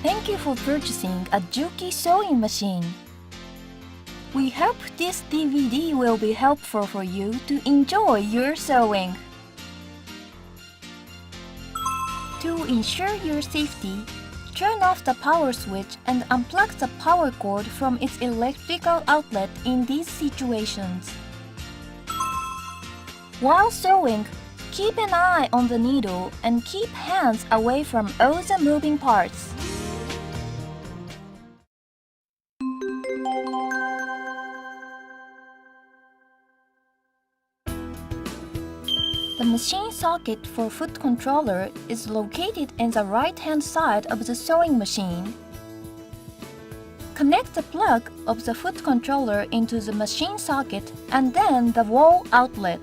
Thank you for purchasing a JUKI sewing machine. We hope this DVD will be helpful for you to enjoy your sewing. To ensure your safety, turn off the power switch and unplug the power cord from its electrical outlet in these situations. While sewing, keep an eye on the needle and keep hands away from all the moving parts. The machine socket for foot controller is located in the right-hand side of the sewing machine. Connect the plug of the foot controller into the machine socket and then the wall outlet.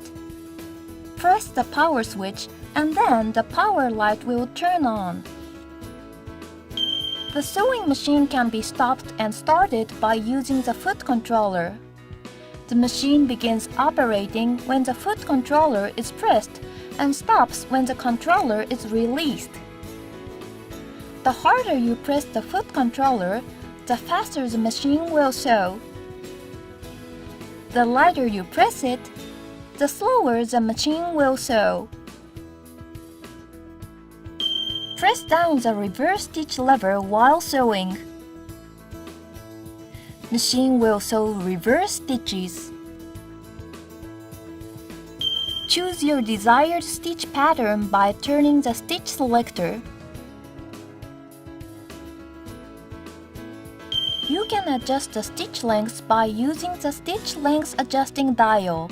Press the power switch and then the power light will turn on. The sewing machine can be stopped and started by using the foot controller. The machine begins operating when the foot controller is pressed and stops when the controller is released. The harder you press the foot controller, the faster the machine will sew. The lighter you press it, the slower the machine will sew. Press down the reverse stitch lever while sewing. Machine will sew reverse stitches. Choose your desired stitch pattern by turning the stitch selector. You can adjust the stitch length by using the stitch length adjusting dial.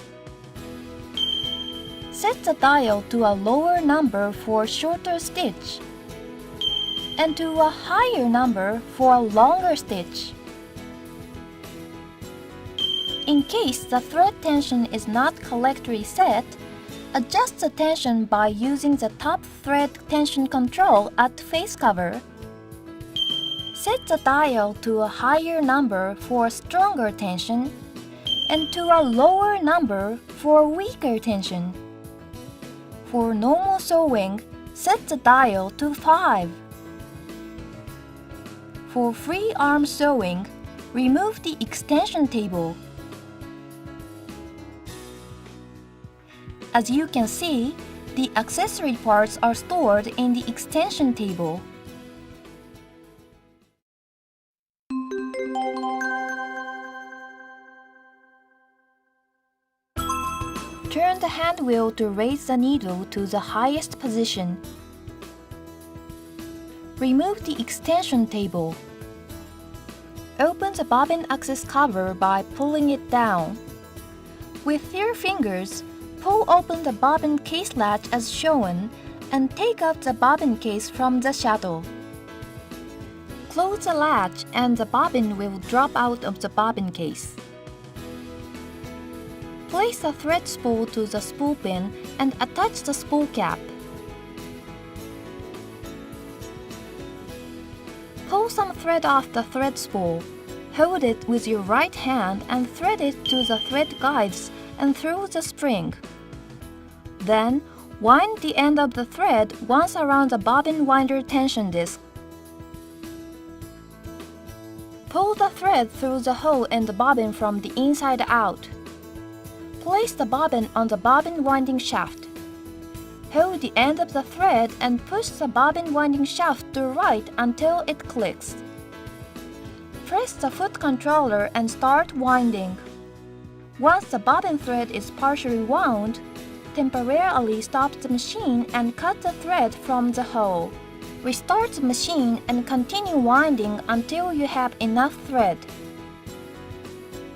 Set the dial to a lower number for shorter stitch and to a higher number for a longer stitch. In case the thread tension is not correctly set, adjust the tension by using the top thread tension control at face cover. Set the dial to a higher number for stronger tension and to a lower number for weaker tension. For normal sewing, set the dial to 5. For free arm sewing, remove the extension table. As you can see, the accessory parts are stored in the extension table. Turn the hand wheel to raise the needle to the highest position. Remove the extension table. Open the bobbin access cover by pulling it down. With your fingers, pull open the bobbin case latch as shown and take out the bobbin case from the shuttle. Close the latch and the bobbin will drop out of the bobbin case. Place the thread spool to the spool pin and attach the spool cap. Pull some thread off the thread spool. Hold it with your right hand and thread it to the thread guides and through the spring. Then, wind the end of the thread once around the bobbin winder tension disc. Pull the thread through the hole in the bobbin from the inside out. Place the bobbin on the bobbin winding shaft. Hold the end of the thread and push the bobbin winding shaft to right until it clicks. Press the foot controller and start winding. Once the bobbin thread is partially wound, temporarily stop the machine and cut the thread from the hole. Restart the machine and continue winding until you have enough thread.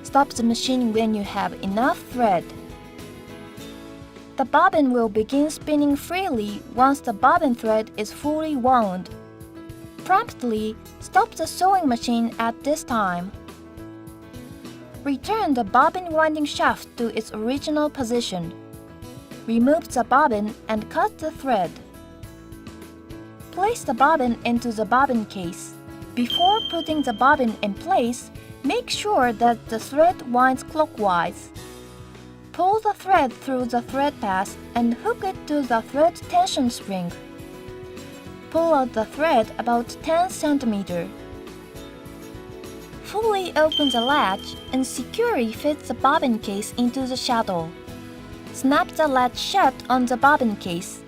Stop the machine when you have enough thread. The bobbin will begin spinning freely once the bobbin thread is fully wound. Promptly stop the sewing machine at this time. Return the bobbin winding shaft to its original position. Remove the bobbin and cut the thread. Place the bobbin into the bobbin case. Before putting the bobbin in place, make sure that the thread winds clockwise. Pull the thread through the thread path and hook it to the thread tension spring. Pull out the thread about 10 cm. Fully open the latch and securely fit the bobbin case into the shuttle. Snap the latch shut on the bobbin case.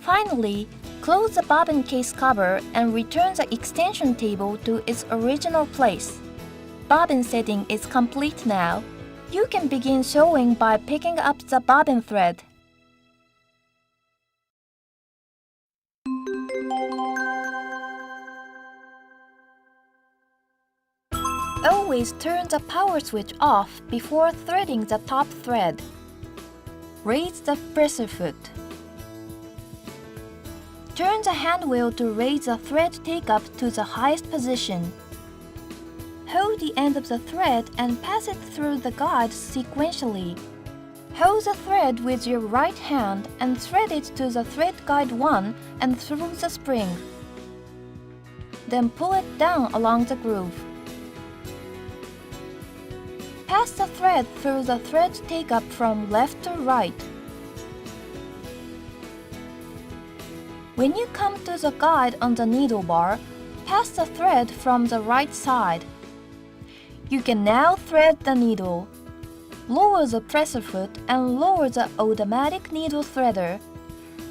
Finally, close the bobbin case cover and return the extension table to its original place. Bobbin setting is complete now. You can begin sewing by picking up the bobbin thread. Always turn the power switch off before threading the top thread. Raise the presser foot. Turn the hand wheel to raise the thread take-up to the highest position. Hold the end of the thread and pass it through the guides sequentially. Hold the thread with your right hand and thread it to the thread guide 1 and through the spring. Then pull it down along the groove. Pass the thread through the thread take-up from left to right. When you come to the guide on the needle bar, pass the thread from the right side. You can now thread the needle. Lower the presser foot and lower the automatic needle threader.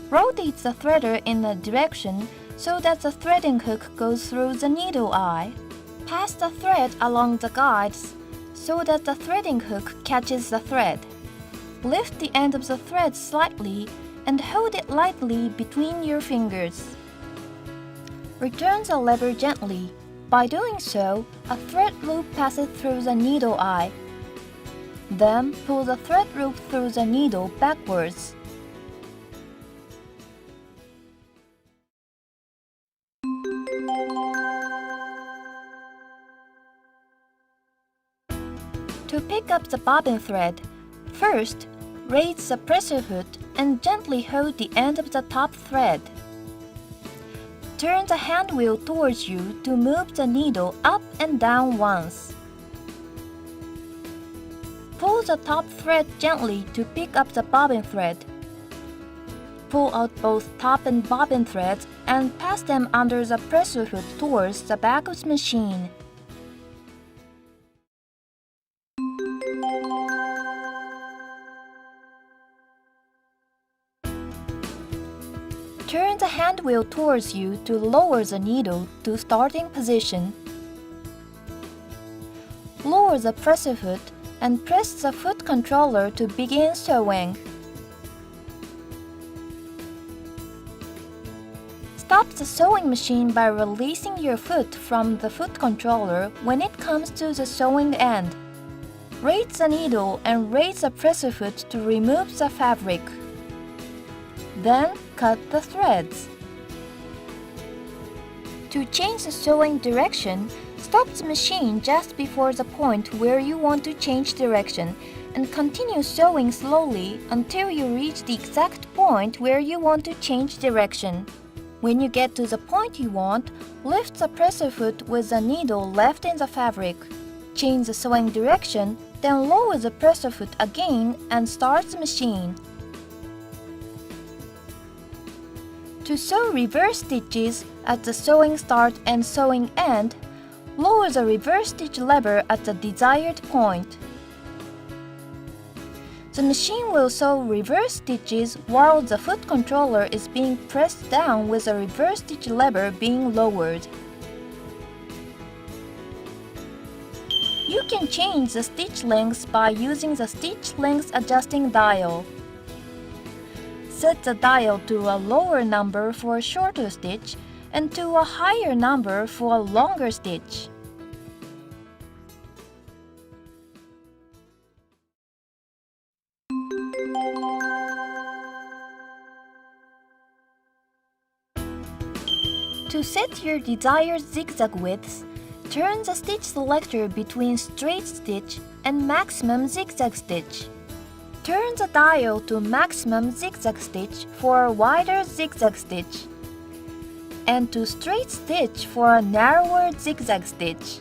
Rotate the threader in a direction so that the threading hook goes through the needle eye. Pass the thread along the guides so that the threading hook catches the thread. Lift the end of the thread slightly and hold it lightly between your fingers. Return the lever gently. By doing so, a thread loop passes through the needle eye. Then pull the thread loop through the needle backwards. To pick up the bobbin thread, first, raise the presser foot and gently hold the end of the top thread. Turn the hand wheel towards you to move the needle up and down once. Pull the top thread gently to pick up the bobbin thread. Pull out both top and bobbin threads and pass them under the presser foot towards the back of the machine. Turn the hand wheel towards you to lower the needle to starting position. Lower the presser foot and press the foot controller to begin sewing. Stop the sewing machine by releasing your foot from the foot controller when it comes to the sewing end. Raise the needle and raise the presser foot to remove the fabric. Then cut the threads. To change the sewing direction, stop the machine just before the point where you want to change direction and continue sewing slowly until you reach the exact point where you want to change direction. When you get to the point you want, lift the presser foot with the needle left in the fabric. Change the sewing direction, then lower the presser foot again and start the machine. To sew reverse stitches at the sewing start and sewing end, lower the reverse stitch lever at the desired point. The machine will sew reverse stitches while the foot controller is being pressed down with the reverse stitch lever being lowered. You can change the stitch lengths by using the stitch length adjusting dial. Set the dial to a lower number for a shorter stitch and to a higher number for a longer stitch. To set your desired zigzag widths, turn the stitch selector between straight stitch and maximum zigzag stitch. Turn the dial to maximum zigzag stitch for a wider zigzag stitch, and to straight stitch for a narrower zigzag stitch.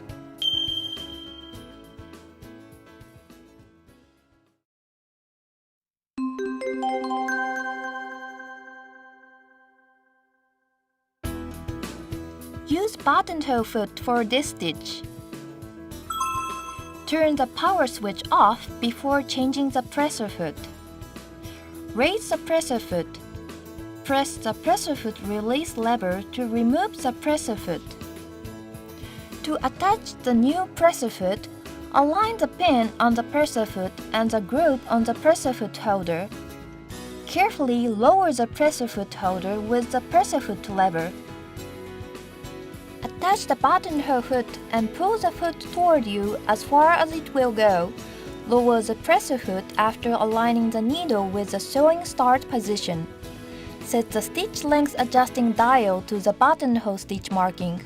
Use buttonhole foot for this stitch. Turn the power switch off before changing the presser foot. Raise the presser foot. Press the presser foot release lever to remove the presser foot. To attach the new presser foot, align the pin on the presser foot and the groove on the presser foot holder. Carefully lower the presser foot holder with the presser foot lever. Attach the buttonhole foot and pull the foot toward you as far as it will go. Lower the presser foot after aligning the needle with the sewing start position. Set the stitch length adjusting dial to the buttonhole stitch marking.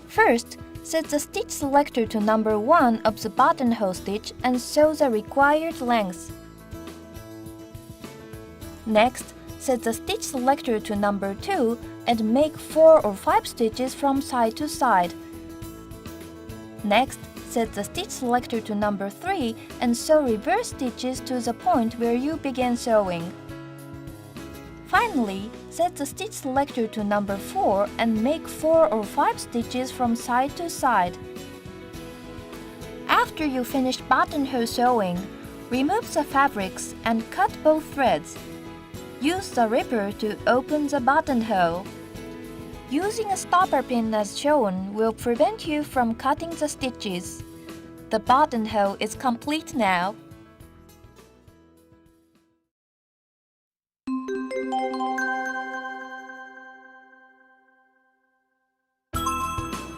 First, set the stitch selector to number 1 of the buttonhole stitch and sew the required length. Next, set the stitch selector to number 2 and make 4 or 5 stitches from side to side. Next, set the stitch selector to number 3 and sew reverse stitches to the point where you began sewing. Finally, set the stitch selector to number 4 and make 4 or 5 stitches from side to side. After you finish buttonhole sewing, remove the fabrics and cut both threads. Use the ripper to open the buttonhole. Using a stopper pin as shown will prevent you from cutting the stitches. The buttonhole is complete now.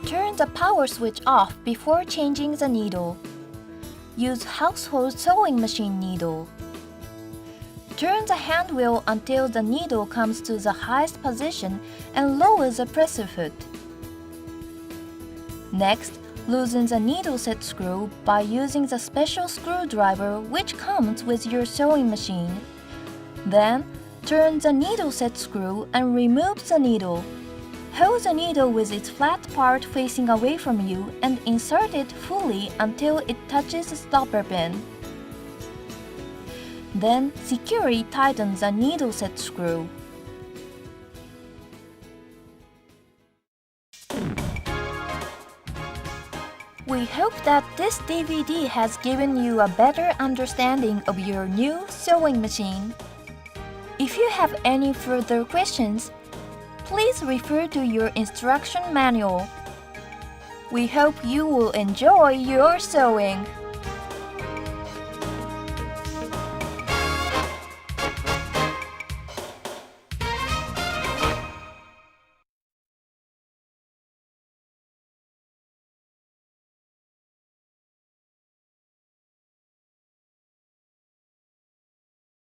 Turn the power switch off before changing the needle. Use household sewing machine needle. Turn the hand wheel until the needle comes to the highest position and lower the presser foot. Next, loosen the needle set screw by using the special screwdriver which comes with your sewing machine. Then, turn the needle set screw and remove the needle. Hold the needle with its flat part facing away from you and insert it fully until it touches the stopper pin. Then, securely tighten the needle set screw. We hope that this DVD has given you a better understanding of your new sewing machine. If you have any further questions, please refer to your instruction manual. We hope you will enjoy your sewing.